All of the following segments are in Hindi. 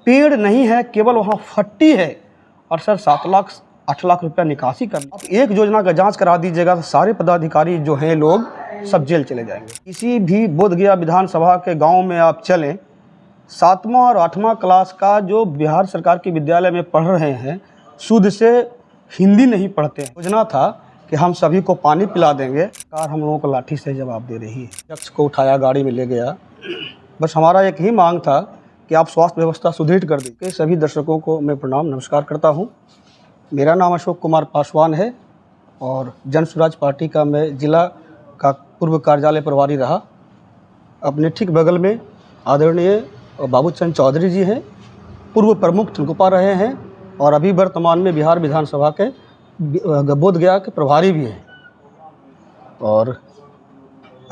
पेड़ नहीं है, केवल वहाँ फट्टी है। और सर 7 लाख 8 लाख रुपया निकासी करना। आप एक योजना का जांच करा दीजिएगा तो सारे पदाधिकारी जो हैं लोग सब जेल चले जाएंगे। किसी भी बोधगया विधानसभा के गांव में आप चलें, 7वां और 8वां क्लास का जो बिहार सरकार के विद्यालय में पढ़ रहे हैं, शुद्ध से हिंदी नहीं पढ़ते हैं। योजना था कि हम सभी को पानी पिला देंगे, सरकार हम लोगों को लाठी से जवाब दे रही है। शख्स को उठाया, गाड़ी में ले गया। बस हमारा एक ही मांग था कि आप स्वास्थ्य व्यवस्था सुदृढ़ कर दें। सभी दर्शकों को मैं प्रणाम नमस्कार करता हूँ। मेरा नाम अशोक कुमार पासवान है और जन स्वराज पार्टी का मैं जिला का पूर्व कार्यालय प्रभारी रहा। अपने ठीक बगल में आदरणीय बाबूचंद चौधरी जी हैं, पूर्व प्रमुख टनकुप्पा रहे हैं और अभी वर्तमान में बिहार विधानसभा के बोधगया के प्रभारी भी हैं। और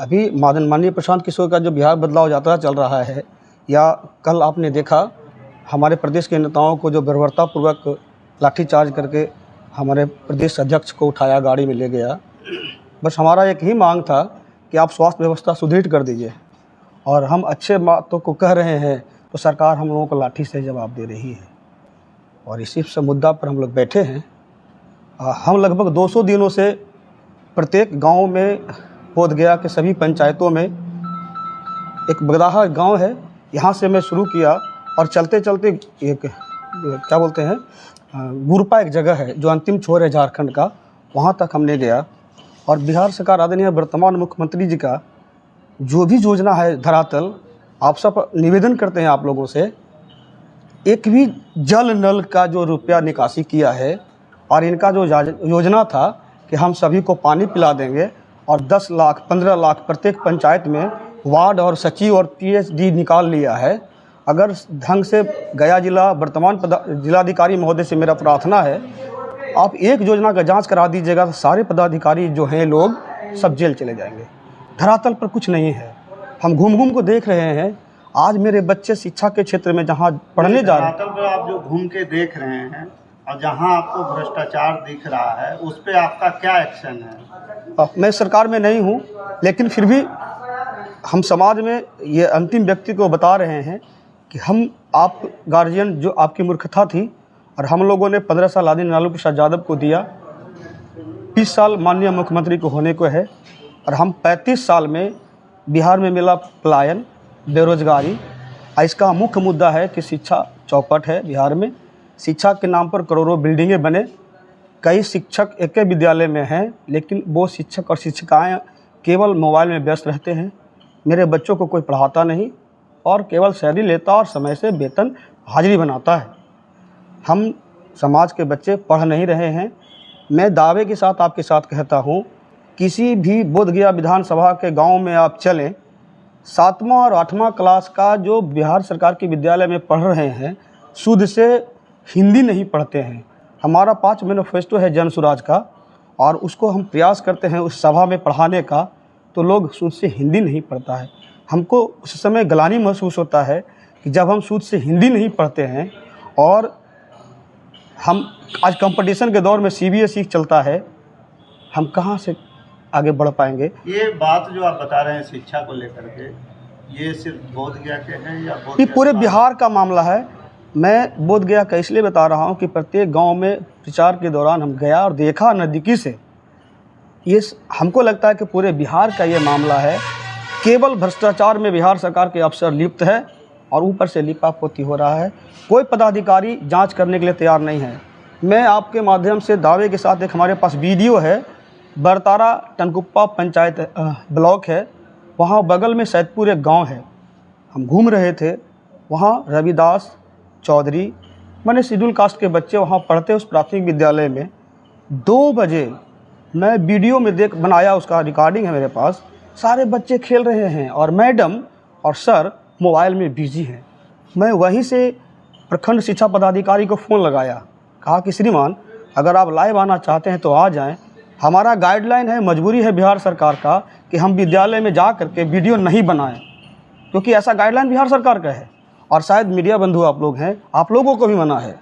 अभी माननीय प्रशांत किशोर का जो बिहार बदलाव यात्रा चल रहा है, या कल आपने देखा हमारे प्रदेश के नेताओं को जो बर्बरतापूर्वक लाठीचार्ज करके हमारे प्रदेश अध्यक्ष को उठाया, गाड़ी में ले गया। बस हमारा एक ही मांग था कि आप स्वास्थ्य व्यवस्था सुदृढ़ कर दीजिए। और हम अच्छे बातों को कह रहे हैं तो सरकार हम लोगों को लाठी से जवाब दे रही है। और इसी सब मुद्दा पर हम लोग बैठे हैं। हम लगभग 200 दिनों से प्रत्येक गांव में, बोधगया के सभी पंचायतों में, एक बगदाहा गांव है, यहाँ से मैं शुरू किया और चलते चलते एक क्या बोलते हैं गुरपा एक जगह है जो अंतिम छोर है झारखंड का, वहाँ तक हमने गया। और बिहार सरकार आदरणीय वर्तमान मुख्यमंत्री जी का जो भी योजना है धरातल, आप सब निवेदन करते हैं आप लोगों से, एक भी जल नल का जो रुपया निकासी किया है। और इनका जो योजना था कि हम सभी को पानी पिला देंगे और 10 लाख 15 लाख प्रत्येक पंचायत में वार्ड और सचिव और पीएचडी निकाल लिया है। अगर ढंग से गया जिला वर्तमान जिलाधिकारी महोदय से मेरा प्रार्थना है, आप एक योजना का जांच करा दीजिएगा तो सारे पदाधिकारी जो हैं लोग सब जेल चले जाएंगे। धरातल पर कुछ नहीं है। हम घूम घूम को देख रहे हैं। आज मेरे बच्चे शिक्षा के क्षेत्र में जहाँ पढ़ने जा रहे हैं, धरातल पर आप जो घूम के देख रहे हैं और जहाँ आपको भ्रष्टाचार दिख रहा है, उस पर आपका क्या एक्शन है? मैं सरकार में नहीं हूँ, लेकिन फिर भी हम समाज में ये अंतिम व्यक्ति को बता रहे हैं कि हम आप गार्जियन जो आपकी मूर्खता थी, और हम लोगों ने 15 साल आदरणीय लालू प्रसाद यादव को दिया, 20 साल माननीय मुख्यमंत्री को होने को है, और हम 35 साल में बिहार में मिला पलायन, बेरोजगारी। इसका मुख्य मुद्दा है कि शिक्षा चौपट है बिहार में। शिक्षा के नाम पर करोड़ों बिल्डिंगें बने, कई शिक्षक एक ही विद्यालय में हैं, लेकिन वो शिक्षक और शिक्षिकाएँ केवल मोबाइल में व्यस्त रहते हैं। मेरे बच्चों को कोई पढ़ाता नहीं और केवल सैलरी लेता और समय से वेतन हाजिरी बनाता है। हम समाज के बच्चे पढ़ नहीं रहे हैं। मैं दावे के साथ आपके साथ कहता हूँ, किसी भी बोधगया विधानसभा के गांव में आप चलें, 7वां और 8वां क्लास का जो बिहार सरकार के विद्यालय में पढ़ रहे हैं, शुद्ध से हिंदी नहीं पढ़ते हैं। हमारा 5 मैनिफेस्टो है जन स्वराज का, और उसको हम प्रयास करते हैं उस सभा में पढ़ाने का, तो लोग शुद्ध से हिंदी नहीं पढ़ता है। हमको उस समय ग्लानि महसूस होता है कि जब हम शुद्ध से हिंदी नहीं पढ़ते हैं, और हम आज कंपटीशन के दौर में सीबीएसई चलता है, हम कहाँ से आगे बढ़ पाएंगे? ये बात जो आप बता रहे हैं शिक्षा को लेकर के, ये सिर्फ बोधगया के हैं या ये पूरे बिहार का मामला है। मैं बोधगया का इसलिए बता रहा हूँ कि प्रत्येक गांव में प्रचार के दौरान हम गया और देखा नज़दीकी से। ये हमको लगता है कि पूरे बिहार का ये मामला है। केवल भ्रष्टाचार में बिहार सरकार के अफसर लिप्त है और ऊपर से लिपापोती हो रहा है। कोई पदाधिकारी जांच करने के लिए तैयार नहीं है। मैं आपके माध्यम से दावे के साथ, एक हमारे पास वीडियो है, बरतारा टनकुप्पा पंचायत ब्लॉक है, वहाँ बगल में सैदपुर एक गांव है। हम घूम रहे थे, वहाँ रविदास चौधरी, मैंने शेड्यूल कास्ट के बच्चे वहाँ पढ़ते उस प्राथमिक विद्यालय में। 2 बजे मैं वीडियो में बनाया, उसका रिकॉर्डिंग है मेरे पास। सारे बच्चे खेल रहे हैं और मैडम और सर मोबाइल में बिजी हैं। मैं वहीं से प्रखंड शिक्षा पदाधिकारी को फ़ोन लगाया, कहा कि श्रीमान अगर आप लाइव आना चाहते हैं तो आ जाएं। हमारा गाइडलाइन है, मजबूरी है बिहार सरकार का कि हम विद्यालय में जा करके वीडियो नहीं बनाएं, क्योंकि ऐसा गाइडलाइन बिहार सरकार का है। और शायद मीडिया बंधु आप लोग हैं, आप लोगों को भी मना है।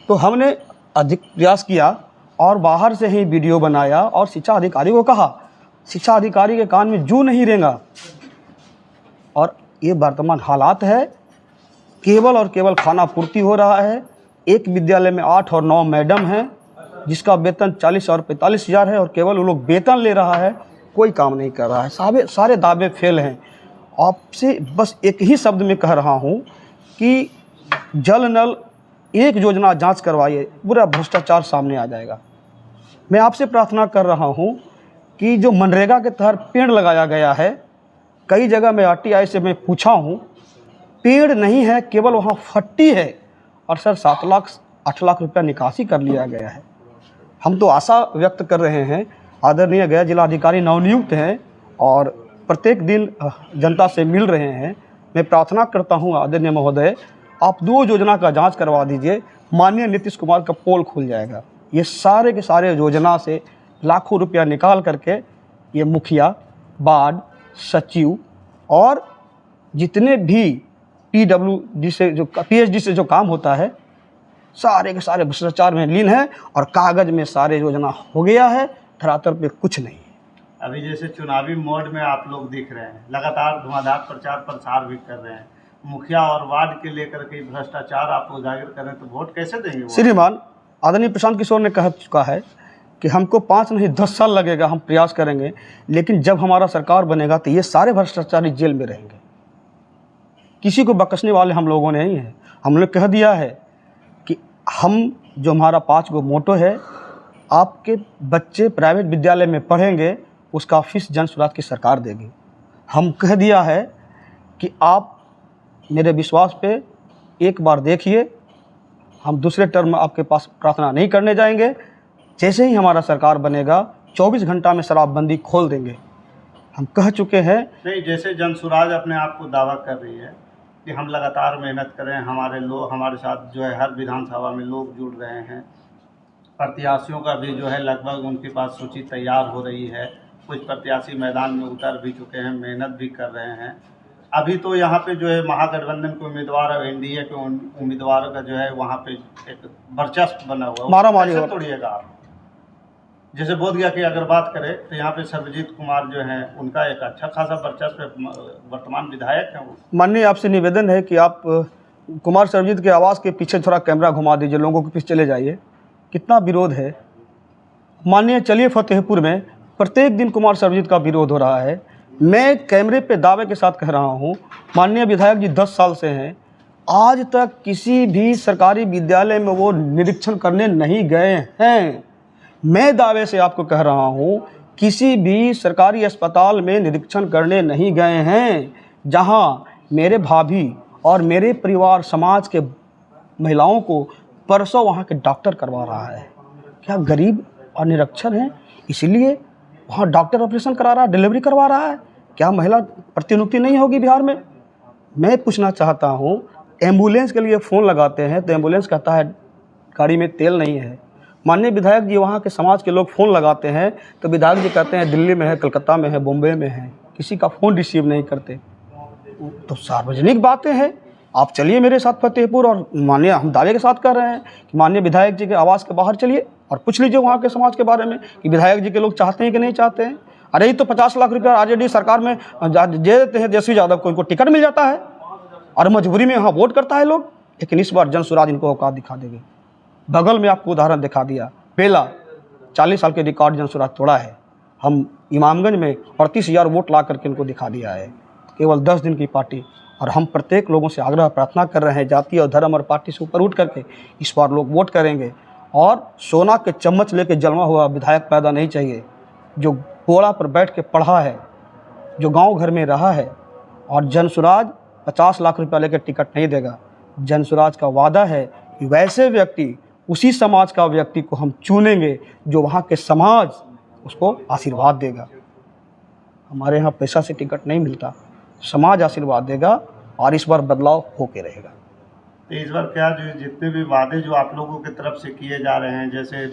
तो हमने अधिक प्रयास किया और बाहर से ही वीडियो बनाया और शिक्षा अधिकारी को कहा। शिक्षा अधिकारी के कान में जू नहीं रेंगा। और ये वर्तमान हालात है। केवल और केवल खाना पूर्ति हो रहा है। एक विद्यालय में 8 और 9 मैडम हैं, जिसका वेतन 40 और 45 हज़ार है, और केवल वो लोग वेतन ले रहा है, कोई काम नहीं कर रहा है। सारे दावे फेल हैं। आपसे बस एक ही शब्द में कह रहा हूँ कि जल नल एक योजना जांच करवाइए, पूरा भ्रष्टाचार सामने आ जाएगा। मैं आपसे प्रार्थना कर रहा हूँ कि जो मनरेगा के तहत पेड़ लगाया गया है, कई जगह मैं RTI से मैं पूछा हूँ, पेड़ नहीं है, केवल वहाँ फट्टी है, और सर 7 लाख 8 लाख रुपया निकासी कर लिया गया है। हम तो आशा व्यक्त कर रहे हैं, आदरणीय गया जिलाधिकारी नवनियुक्त हैं और प्रत्येक दिन जनता से मिल रहे हैं। मैं प्रार्थना करता हूं आदरणीय महोदय, आप 2 योजना का जांच करवा दीजिए, माननीय नीतीश कुमार का पोल खुल जाएगा। ये सारे के सारे योजना से लाखों रुपया निकाल करके ये मुखिया, वार्ड सचिव और जितने भी PWD से जो PhD से जो काम होता है, सारे के सारे भ्रष्टाचार में लीन है, और कागज में सारे योजना हो गया है, धरातल पे कुछ नहीं है। अभी जैसे चुनावी मोड में आप लोग दिख रहे हैं, लगातार धुआंधार प्रचार प्रसार भी कर रहे हैं, मुखिया और वार्ड के लेकर के भ्रष्टाचार आप उजागर करें तो वोट कैसे देंगे वो? श्रीमान आदरणीय प्रशांत किशोर ने कह चुका है कि हमको 5 नहीं 10 साल लगेगा, हम प्रयास करेंगे, लेकिन जब हमारा सरकार बनेगा तो ये सारे भ्रष्टाचारी जेल में रहेंगे। किसी को बख्शने वाले हम लोगों ने नहीं है। हमने कह दिया है कि हम जो हमारा 5 गो मोटो है, आपके बच्चे प्राइवेट विद्यालय में पढ़ेंगे, उसका फीस जन सुराज की सरकार देगी। हम कह दिया है कि आप मेरे विश्वास पे एक बार देखिए, हम दूसरे टर्म में आपके पास प्रार्थना नहीं करने जाएंगे। जैसे ही हमारा सरकार बनेगा 24 घंटा में शराबबंदी खोल देंगे, हम कह चुके हैं। नहीं, जैसे जन सुराज अपने आप को दावा कर रही है कि हम लगातार मेहनत करें, हमारे साथ जो है हर विधानसभा में लोग जुड़ रहे हैं, प्रत्याशियों का भी जो है लगभग उनके पास सूची तैयार हो रही है, कुछ प्रत्याशी मैदान में उतर भी चुके हैं, मेहनत भी कर रहे हैं। अभी तो यहाँ पे जो है महागठबंधन के उम्मीदवार और NDA के उम्मीदवारों का जो है वहाँ पे एक वर्चस्व बना हुआ है, मारामारी कैसे तोड़िएगा आप? जैसे बोधगया की अगर बात करें तो यहाँ पे सर्वजीत कुमार जो हैं, उनका एक अच्छा खासा वर्चस्व, वर्तमान विधायक हैं वो। माननीय आपसे निवेदन है कि आप कुमार सर्वजीत के आवास के पीछे थोड़ा कैमरा घुमा दीजिए, लोगों के पीछे चले जाइए। कितना विरोध है माननीय। चलिए फतेहपुर में प्रत्येक दिन कुमार सर्वजीत का विरोध हो रहा है। मैं कैमरे पे दावे के साथ कह रहा हूँ, माननीय विधायक जी 10 साल से हैं, आज तक किसी भी सरकारी विद्यालय में वो निरीक्षण करने नहीं गए हैं। मैं दावे से आपको कह रहा हूँ, किसी भी सरकारी अस्पताल में निरीक्षण करने नहीं गए हैं, जहाँ मेरे भाभी और मेरे परिवार समाज के महिलाओं को परसों वहाँ के डॉक्टर करवा रहा है। क्या गरीब और निरक्षर हैं इसलिए वहाँ डॉक्टर ऑपरेशन करा रहा है, डिलीवरी करवा रहा है? क्या महिला प्रतिनियुक्ति नहीं होगी बिहार में? मैं पूछना चाहता हूँ, एम्बुलेंस के लिए फ़ोन लगाते हैं तो एम्बुलेंस कहता है गाड़ी में तेल नहीं है। माननीय विधायक जी वहाँ के समाज के लोग फ़ोन लगाते हैं तो विधायक जी कहते हैं दिल्ली में है, कलकत्ता में है, बॉम्बे में है, किसी का फ़ोन रिसीव नहीं करते। तो सार्वजनिक बातें हैं। आप चलिए मेरे साथ फतेहपुर, और माननीय हम दावे के साथ कर रहे हैं कि माननीय विधायक जी के आवास के बाहर चलिए और पूछ लीजिए वहाँ के समाज के बारे में कि विधायक जी के लोग चाहते हैं कि नहीं चाहते हैं। अरे ये तो 50 लाख रुपया RJD सरकार में दे देते हैं, तेजस्वी यादव को, इनको टिकट मिल जाता है और मजबूरी में यहाँ वोट करता है लोग। लेकिन इस बार जन सुराज इनको औकात दिखा देगी। बगल में आपको उदाहरण दिखा दिया, पहला 40 साल के रिकॉर्ड जन सुराज तोड़ा है। हम इमामगंज में 38,000 वोट ला करके इनको दिखा दिया है, केवल 10 दिन की पार्टी। और हम प्रत्येक लोगों से आग्रह प्रार्थना कर रहे हैं, जाति और धर्म और पार्टी से ऊपर उठ करके इस बार लोग वोट करेंगे। और सोना के चम्मच लेके जलवा हुआ विधायक पैदा नहीं चाहिए, जो घोड़ा पर बैठ के पढ़ा है, जो गांव घर में रहा है। और जनसुराज 50 लाख रुपया लेकर टिकट नहीं देगा। जनसुराज का वादा है कि वैसे व्यक्ति, उसी समाज का व्यक्ति को हम चुनेंगे जो वहाँ के समाज उसको आशीर्वाद देगा। हमारे यहाँ पैसा से टिकट नहीं मिलता, समाज आशीर्वाद देगा और इस बार बदलाव होके रहेगा। तो इस बार क्या जो जितने भी वादे जो आप लोगों की तरफ से किए जा रहे हैं, जैसे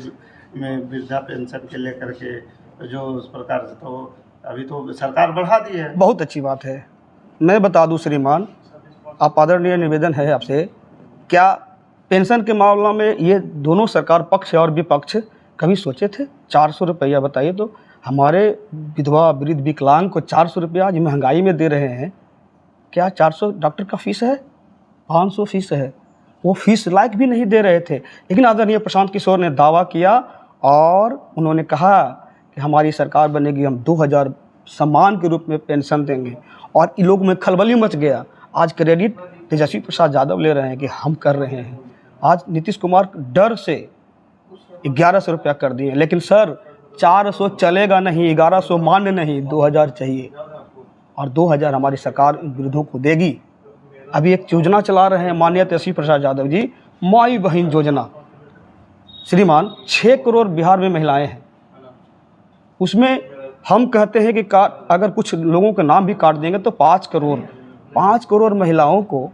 वृद्धा पेंशन के लेकर के जो उस प्रकार से, तो अभी तो सरकार बढ़ा दी है। बहुत अच्छी बात है। मैं बता दूं श्रीमान, आप आदरणीय निवेदन है आपसे, क्या पेंशन के मामला में ये दोनों सरकार पक्ष और विपक्ष कभी सोचे थे? 400 रुपया बताइए तो, हमारे विधवा वृद्ध विकलांग को 400 रुपया आज महंगाई में दे रहे हैं। क्या 400 डॉक्टर का फीस है? 500 फीस है, वो फीस लायक भी नहीं दे रहे थे। लेकिन आदरणीय प्रशांत किशोर ने दावा किया और उन्होंने कहा कि हमारी सरकार बनेगी, हम 2000 सम्मान के रूप में पेंशन देंगे। और इन लोगों में खलबली मच गया। आज क्रेडिट तेजस्वी प्रसाद यादव ले रहे हैं कि हम कर रहे हैं। आज नीतीश कुमार डर से 1100 रुपया कर दिए। लेकिन सर 400 चलेगा नहीं, 1100 मान्य नहीं, 2000 चाहिए। और 2000 हमारी सरकार इन विरोधों को देगी। अभी एक योजना चला रहे हैं माननीय तेजस्वी प्रसाद यादव जी, माई बहन योजना। श्रीमान 6 करोड़ बिहार में महिलाएं हैं, उसमें हम कहते हैं कि अगर कुछ लोगों के नाम भी काट देंगे तो 5 करोड़ महिलाओं को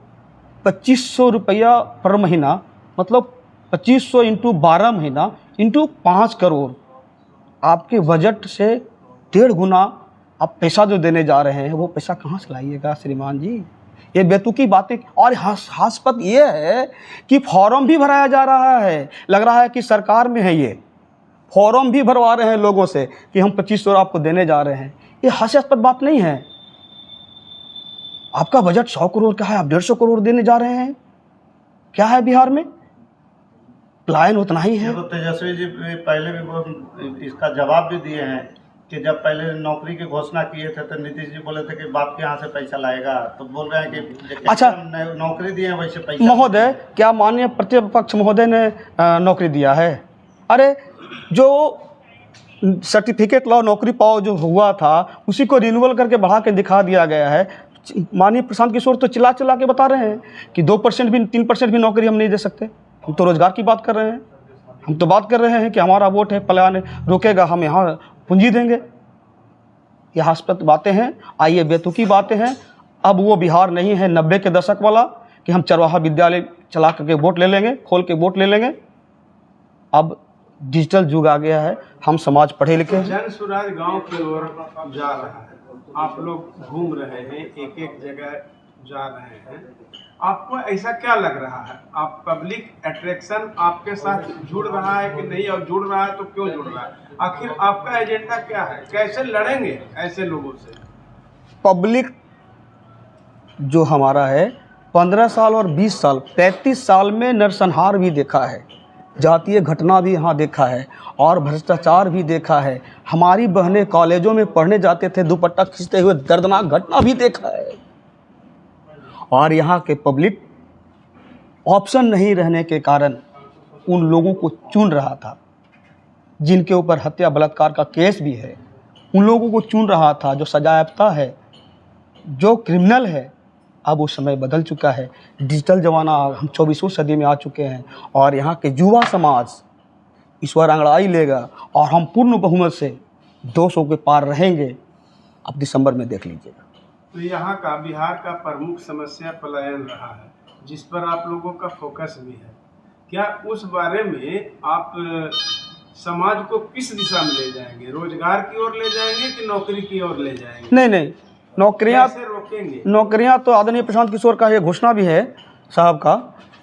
2500 रुपया पर महीना, मतलब 2500 इंटू 12 महीना इंटू 5 करोड़, आपके बजट से 1.5 गुना आप पैसा जो देने जा रहे हैं, वो पैसा कहाँ से लाइएगा श्रीमान जी? ये बेतुकी बातें। और हास्यास्पद ये है कि फॉर्म भी भराया जा रहा है, लग रहा है कि सरकार में है ये, फॉर्म भी भरवा रहे हैं लोगों से कि हम 2500 आपको देने जा रहे हैं। ये हास्यास्पद बात नहीं है। आपका बजट 100 करोड़ का है, आप 150 करोड़ देने जा रहे हैं। क्या है बिहार में? प्लान उतना ही है। तो तेजस्वी जी पहले भी वो इसका जवाब भी दिए हैं कि जब पहले नौकरी की घोषणा किए थे तो नीतीश जी बोले थे कि बाप के यहाँ से पैसा लाएगा, तो बोल रहे हैं कि अच्छा, नौकरी दिए वैसे पैसा। महोदय, क्या माननीय प्रतिपक्ष महोदय ने नौकरी दिया है? अरे जो सर्टिफिकेट लाओ नौकरी पाओ जो हुआ था, उसी को रिन्यूअल करके बढ़ा के दिखा दिया गया है। माननीय प्रशांत किशोर तो चिल्ला के बता रहे हैं कि 2% भी 3% भी नौकरी हम नहीं दे सकते। हम तो रोजगार की बात कर रहे हैं। हम तो बात कर रहे हैं कि हमारा वोट है, पलायन रोकेगा, हम यहाँ पूंजी देंगे। ये हास्यास्पद बातें हैं। आइए, बेतुकी बातें हैं। अब वो बिहार नहीं है 90 के दशक वाला कि हम चरवाहा विद्यालय चला करके वोट ले लेंगे, खोल के वोट ले लेंगे। अब डिजिटल युग आ गया है। हम समाज पढ़े लिखे। जन सुराज गांव की ओर जा रहा है, आप लोग घूम रहे हैं, एक एक जगह जा रहे हैं, आपको ऐसा क्या लग रहा है? आप पब्लिक अट्रैक्शन आपके साथ जुड़ रहा है कि नहीं, और जुड़ रहा है तो क्यों जुड़ रहा है? आखिर आपका एजेंडा क्या है? कैसे लड़ेंगे ऐसे लोगों से? पब्लिक जो हमारा है 15 साल और 20 साल 35 साल में नरसंहार भी देखा है, जातीय घटना भी यहाँ देखा है और भ्रष्टाचार भी देखा है। हमारी बहनें कॉलेजों में पढ़ने जाते थे, दुपट्टा खींचते हुए दर्दनाक घटना भी देखा है। और यहाँ के पब्लिक ऑप्शन नहीं रहने के कारण उन लोगों को चुन रहा था जिनके ऊपर हत्या बलात्कार का केस भी है। उन लोगों को चुन रहा था जो सजायाफ्ता है, जो क्रिमिनल है। अब वो समय बदल चुका है। डिजिटल ज़माना, हम 24वीं सदी में आ चुके हैं और यहाँ के युवा समाज इस बार अंगड़ाई लेगा और हम पूर्ण बहुमत से 200 के पार रहेंगे। अब दिसंबर में देख लीजिएगा। तो यहाँ का बिहार का प्रमुख समस्या पलायन रहा है, जिस पर आप लोगों का फोकस भी है। क्या उस बारे में आप समाज को किस दिशा में ले जाएंगे? रोजगार की ओर ले जाएंगे कि नौकरी की ओर ले जाएंगे? नहीं, नौकरियां कैसे रोकेंगे? नौकरियां तो आदरणीय प्रशांत किशोर का ये घोषणा भी है साहब का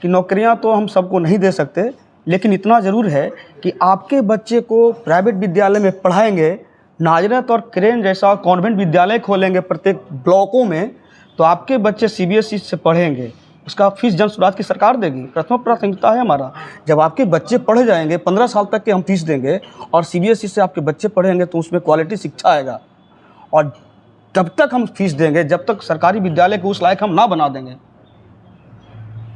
कि नौकरियां तो हम सबको नहीं दे सकते, लेकिन इतना ज़रूर है कि आपके बच्चे को प्राइवेट विद्यालय में पढ़ाएंगे, नाजरत और क्रेन जैसा कॉन्वेंट विद्यालय खोलेंगे प्रत्येक ब्लॉकों में, तो आपके बच्चे CBSE से पढ़ेंगे। उसका फीस जन स्वराज की सरकार देगी। प्रथम प्राथमिकता है हमारा। जब आपके बच्चे पढ़ जाएंगे, 15 साल तक के हम फीस देंगे और CBSE से आपके बच्चे पढ़ेंगे तो उसमें क्वालिटी शिक्षा आएगा। और तब तक हम फीस देंगे जब तक सरकारी विद्यालय को उस लायक हम ना बना देंगे।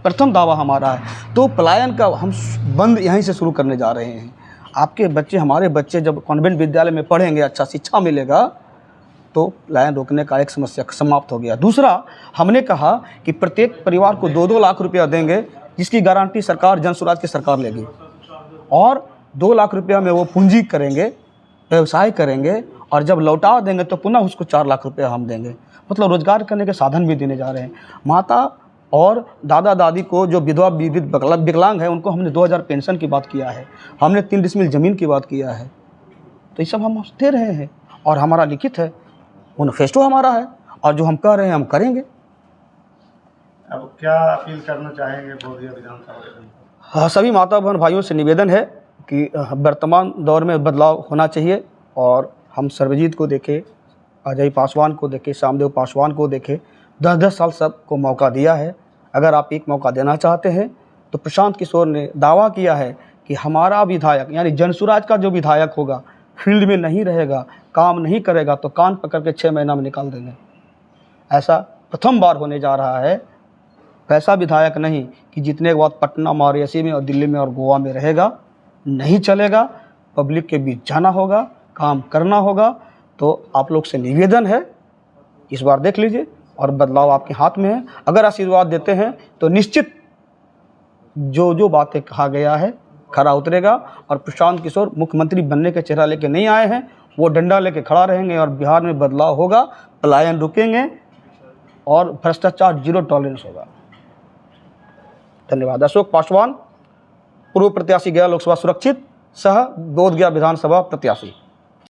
प्रथम दावा हमारा है। तो पलायन का हम बंद यहीं से शुरू करने जा रहे हैं। आपके बच्चे, हमारे बच्चे जब कॉन्वेंट विद्यालय में पढ़ेंगे, अच्छा शिक्षा मिलेगा, तो पलायन रोकने का एक समस्या समाप्त हो गया। दूसरा, हमने कहा कि प्रत्येक परिवार को 2-2 लाख रुपया देंगे, जिसकी गारंटी सरकार जन स्वराज की सरकार लेगी। और 2 लाख रुपया में वो पूंजी करेंगे, व्यवसाय करेंगे, और जब लौटा देंगे तो पुनः उसको 4 लाख रुपया हम देंगे। मतलब रोजगार करने के साधन भी देने जा रहे हैं। माता और दादा दादी को जो विधवा विकलांग है, उनको हमने 2000 पेंशन की बात किया है। हमने 3 डिसमिल ज़मीन की बात किया है। तो ये सब हम दे रहे हैं और हमारा लिखित है, मैनिफेस्टो हमारा है, और जो हम कह रहे हैं हम करेंगे। अब क्या अपील करना चाहेंगे बोधगया विधानसभा में? हाँ, सभी माता बहन भाइयों से निवेदन है कि वर्तमान दौर में बदलाव होना चाहिए। और हम सर्वजीत को देखें, अजय पासवान को देखें, श्यामदेव पासवान को देखें, 10-10 साल सबको मौका दिया है। अगर आप एक मौका देना चाहते हैं तो प्रशांत किशोर ने दावा किया है कि हमारा विधायक यानी जनसुराज का जो विधायक होगा फील्ड में नहीं रहेगा, काम नहीं करेगा तो कान पकड़ के 6 महीना में निकाल देंगे। ऐसा प्रथम बार होने जा रहा है। वैसा विधायक नहीं कि जितने के बाद पटना, मॉरिशस में और दिल्ली में और गोवा में रहेगा, नहीं चलेगा। पब्लिक के बीच जाना होगा, काम करना होगा। तो आप लोग से निवेदन है, इस बार देख लीजिए और बदलाव आपके हाथ में है। अगर आशीर्वाद देते हैं तो निश्चित जो जो बातें कहा गया है खरा उतरेगा। और प्रशांत किशोर मुख्यमंत्री बनने के चेहरा लेके नहीं आए हैं, वो डंडा लेके खड़ा रहेंगे और बिहार में बदलाव होगा, पलायन रुकेंगे और भ्रष्टाचार जीरो टॉलरेंस होगा। धन्यवाद। अशोक पासवान, पूर्व प्रत्याशी गया लोकसभा सुरक्षित, सह बोधगया विधानसभा प्रत्याशी।